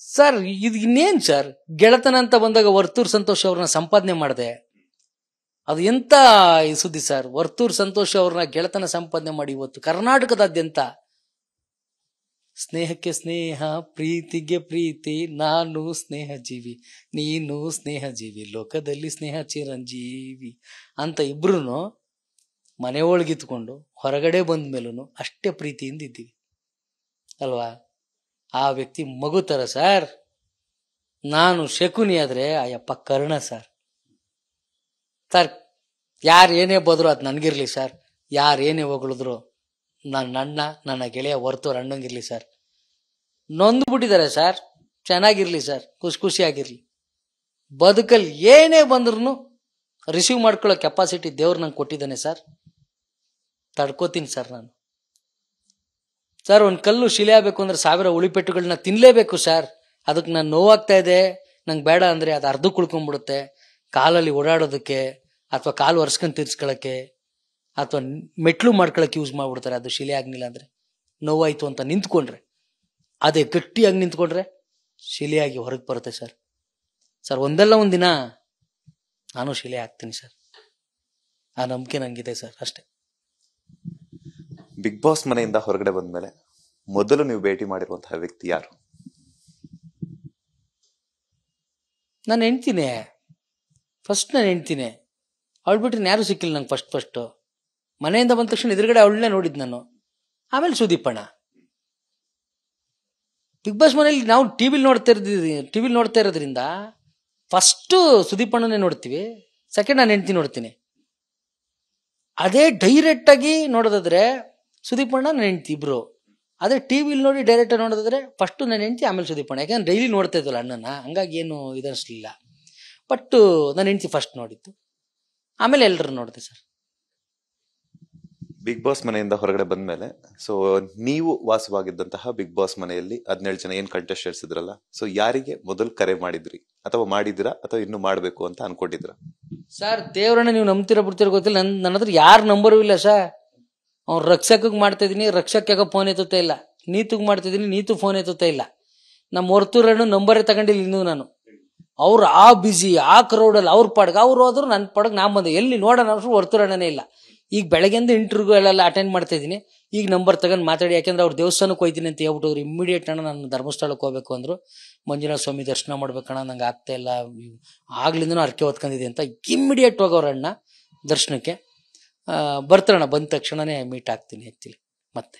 Sir ಇದು ಇನ್ನೇನ್ sir, ಗೆಳತನ ಅಂತ ಬಂದಾಗ ವರ್ತೂರ್ ಸಂತೋಷ್ ಅವ್ರನ್ನ ಸಂಪಾದನೆ ಮಾಡಿದೆ, ಅದು ಎಂತ ಈ ಸುದ್ದಿ ಸರ್. ವರ್ತೂರ್ ಸಂತೋಷ್ ಅವ್ರನ್ನ ಗೆಳತನ ಸಂಪಾದನೆ ಮಾಡಿ ಇವತ್ತು ಕರ್ನಾಟಕದಾದ್ಯಂತ ಸ್ನೇಹಕ್ಕೆ ಸ್ನೇಹ, ಪ್ರೀತಿಗೆ ಪ್ರೀತಿ, ನಾನು ಸ್ನೇಹ ಜೀವಿ, ನೀನು ಸ್ನೇಹ ಜೀವಿ, ಲೋಕದಲ್ಲಿ ಸ್ನೇಹ ಚಿರಂಜೀವಿ ಅಂತ ಇಬ್ರು ಮನೆ ಒಳಗಿತ್ಕೊಂಡು ಹೊರಗಡೆ ಬಂದ ಮೇಲೂ ಅಷ್ಟೇ ಪ್ರೀತಿಯಿಂದ ಇದ್ದೀವಿ ಅಲ್ವಾ. ಆ ವ್ಯಕ್ತಿ ಮಗು ತರ ಸರ್. ನಾನು ಶಕುನಿ ಆದ್ರೆ ಅಯ್ಯಪ್ಪ ಕರ್ಣ ಸರ್. ಸರ್ ಯಾರು ಏನೇ ಬೋದ್ರು ಅದು ನನ್ಗಿರ್ಲಿ ಸರ್, ಯಾರು ಏನೇ ಹೊಗಳಿದ್ರು ನನ್ನ ಅಣ್ಣ ನನ್ನ ಗೆಳೆಯ ಹೊರತವ್ರು ಅಣ್ಣಂಗಿರ್ಲಿ ಸರ್. ನೊಂದ್ಬಿಟ್ಟಿದ್ದಾರೆ ಸರ್, ಚೆನ್ನಾಗಿರ್ಲಿ ಸರ್, ಖುಷಿಯಾಗಿರ್ಲಿ. ಬದುಕಲ್ಲಿ ಏನೇ ಬಂದ್ರು ರಿಸೀವ್ ಮಾಡ್ಕೊಳ್ಳೋ ಕೆಪಾಸಿಟಿ ದೇವ್ರು ನಂಗೆ ಕೊಟ್ಟಿದ್ದಾನೆ ಸರ್. ತಡ್ಕೋತೀನಿ ಸರ್ ನಾನು. ಸರ್ ಒಂದು ಕಲ್ಲು ಶಿಲೆ ಆಗಬೇಕು ಅಂದ್ರೆ 1000 ಉಳಿಪೆಟ್ಟುಗಳನ್ನ ತಿನ್ಲೇಬೇಕು ಸರ್. ಅದಕ್ಕೆ ನಾನು ನೋವಾಗ್ತಾ ಇದೆ, ನಂಗೆ ಬೇಡ ಅಂದ್ರೆ ಅದು ಅರ್ಧಕ್ಕೆ ಉಳ್ಕೊಂಡ್ಬಿಡುತ್ತೆ. ಕಾಲಲ್ಲಿ ಓಡಾಡೋದಕ್ಕೆ ಅಥವಾ ಕಾಲು ಒರೆಸ್ಕೊಂಡು ತಿರ್ಸ್ಕೊಳಕ್ಕೆ ಅಥವಾ ಮೆಟ್ಲು ಮಾಡ್ಕೊಳಕ್ಕೆ ಯೂಸ್ ಮಾಡ್ಬಿಡ್ತಾರೆ. ಅದು ಶಿಲೆ ಆಗ್ಲಿಲ್ಲ ಅಂದ್ರೆ, ನೋವಾಯ್ತು ಅಂತ ನಿಂತ್ಕೊಂಡ್ರೆ, ಅದೇ ಗಟ್ಟಿಯಾಗಿ ನಿಂತ್ಕೊಂಡ್ರೆ ಶಿಲೆಯಾಗಿ ಹೊರಗೆ ಬರುತ್ತೆ ಸರ್. ಸರ್ ಒಂದಲ್ಲ ಒಂದಿನ ನಾನು ಶಿಲೆ ಆಗ್ತೀನಿ ಸರ್, ಆ ನಂಬಿಕೆ ನಂಗಿದೆ ಸರ್, ಅಷ್ಟೇ. ಬಿಗ್ ಬಾಸ್ ಮನೆಯಿಂದ ಹೊರಗಡೆ ಬಂದ್ಮೇಲೆ ಮೊದಲು ನೀವು ಭೇಟಿ ಮಾಡಿರುವಂತಹ ವ್ಯಕ್ತಿ ಯಾರು? ನಾನು ಹೆಂಡ್ತಿನೇ, ನಾನು ಹೆಂಡ್ತಿನೇ. ಅವಳು ಬಿಟ್ರೆ ಯಾರು ಸಿಕ್ಕಿಲ್ಲ ನಂಗೆ. ಫಸ್ಟ್ ಮನೆಯಿಂದ ಬಂದ ತಕ್ಷಣ ಎದುರುಗಡೆ ಅವಳನ್ನೇ ನೋಡಿದ್ ನಾನು. ಆಮೇಲೆ ಸುದೀಪಣ್ಣ. ಬಿಗ್ ಬಾಸ್ ಮನೆಯಲ್ಲಿ ನಾವು ಟಿವಿಲಿ ನೋಡ್ತಾ ಇರೋದ್ರಿಂದ ಫಸ್ಟ್ ಸುದೀಪಣ್ಣನೇ ನೋಡ್ತೀವಿ, ಸೆಕೆಂಡ್ ನಾನು ಹೆಂಡ್ತಿ ನೋಡ್ತೀನಿ. ಅದೇ ಡೈರೆಕ್ಟ್ ಆಗಿ ನೋಡೋದಾದ್ರೆ ಸುದೀಪಣ್ಣ ನನ್ನ ಹೆಂಡ್ತಿ ಇಬ್ರು. ಅದೇ ಟಿವಿಲಿ ನೋಡಿ ಡೈರೆಕ್ಟ್ ನೋಡೋದಾದ್ರೆ ಫಸ್ಟ್ ನನ್ನ ಹೆಂಡ್ತಿ ಆಮೇಲೆ ಸುದೀಪಣ್ಣ. ಯಾಕಂದ್ರೆ ಡೈಲಿ ನೋಡ್ತಾ ಇದ್ವಲ್ಲ ಅಣ್ಣನ, ಹಂಗಾಗಿ ಏನು ಇದನ್ನಿಸ್ಲಿಲ್ಲ. ಬಟ್ ನನ್ನ ಹೆಂಡ್ತಿ ಫಸ್ಟ್ ನೋಡಿದ್ದು, ಆಮೇಲೆ ಎಲ್ಲರೂ ನೋಡಿದೆ ಸರ್. ಬಿಗ್ ಬಾಸ್ ಮನೆಯಿಂದ ಹೊರಗಡೆ ಬಂದ್ಮೇಲೆ ಸೊ ನೀವು ವಾಸವಾಗಿದ್ದಂತಹ ಬಿಗ್ ಬಾಸ್ ಮನೆಯಲ್ಲಿ 17 ಜನ ಏನ್ ಕಂಟೆಸ್ಟೆಂಟ್ಸ್ ಇದ್ರಲ್ಲ, ಸೊ ಯಾರಿಗೆ ಮೊದಲು ಕರೆ ಮಾಡಿದ್ರಿ ಅಥವಾ ಮಾಡಿದಿರಾ ಅಥವಾ ಇನ್ನು ಮಾಡ್ಬೇಕು ಅಂತ ಅನ್ಕೊಂಡಿದ್ರ? ಸರ್ ದೇವ್ರನ್ನ ನೀವು ನಂಬ್ತಿರೋ ಬಿಡ್ತಿರೋ ಗೊತ್ತಿಲ್ಲ, ನನ್ನ ಹತ್ರ ಯಾರ ನಂಬರು ಇಲ್ಲ ಸರ್. ಅವ್ನು ರಕ್ಷಕಗ್ ಮಾಡ್ತಾ ಇದೀನಿ, ರಕ್ಷಕ ಫೋನ್ ಎತ್ತುತ್ತಾ ಇಲ್ಲ. ನೀತುಗ್ ಮಾಡ್ತಿದೀನಿ, ನೀತು ಫೋನ್ ಎತ್ತುತ್ತಾ ಇಲ್ಲ. ನಮ್ಮ ಹೊರ್ತೂರನ್ನು ನಂಬರೇ ತಗೊಂಡಿಲ್ಲ ಇನ್ನೂ ನಾನು. ಅವ್ರು ಆ ಬಿಸಿ ಆ ಕ್ರೌಡಲ್ಲಿ ಅವ್ರ ಪಾಡ್ಗೆ ಅವ್ರು ಹೋದ್ರು, ನನ್ನ ಪಾಡ್ಗೆ ನಾ ಬಂದೆ. ಎಲ್ಲಿ ನೋಡೋಣ ಹೊರ್ತೂರಣ್ಣನೇ ಇಲ್ಲ. ಈಗ ಬೆಳಗ್ಗೆಂದು ಇಂಟರ್ವ್ಯೂಗಳೆಲ್ಲ ಅಟೆಂಡ್ ಮಾಡ್ತಾ ಇದ್ದೀನಿ. ಈಗ ನಂಬರ್ ತಗೊಂಡು ಮಾತಾಡಿ, ಯಾಕೆಂದ್ರೆ ಅವ್ರು ದೇವಸ್ಥಾನಕ್ಕೆ ಹೋಯ್ತೀನಿ ಅಂತ ಹೇಳ್ಬಿಟ್ಟು ಇಮ್ಮಿಡಿಯೇಟ್ ಅಣ್ಣ ನಾನು ಧರ್ಮಸ್ಥಳಕ್ಕೆ ಹೋಗ್ಬೇಕು ಅಂದ್ರು. ಮಂಜುನಾಥ ಸ್ವಾಮಿ ದರ್ಶನ ಮಾಡ್ಬೇಕಣ್ಣ, ನಂಗೆ ಆಗ್ತಾ ಇಲ್ಲ, ಆಗ್ಲಿಂದನೂ ಅರ್ಕೆ ಹೊತ್ಕೊಂಡಿದೆ ಅಂತ ಇಮ್ಮಿಡಿಯೇಟ್ ಹೋಗೋರಣ್ಣ ದರ್ಶನಕ್ಕೆ. ಬರ್ತಾರಣ್ಣ, ಬಂದ ತಕ್ಷಣನೇ ಮೀಟ್ ಆಗ್ತೀನಿ ಆ್ಯಕ್ಚುಲಿ ಮತ್ತೆ.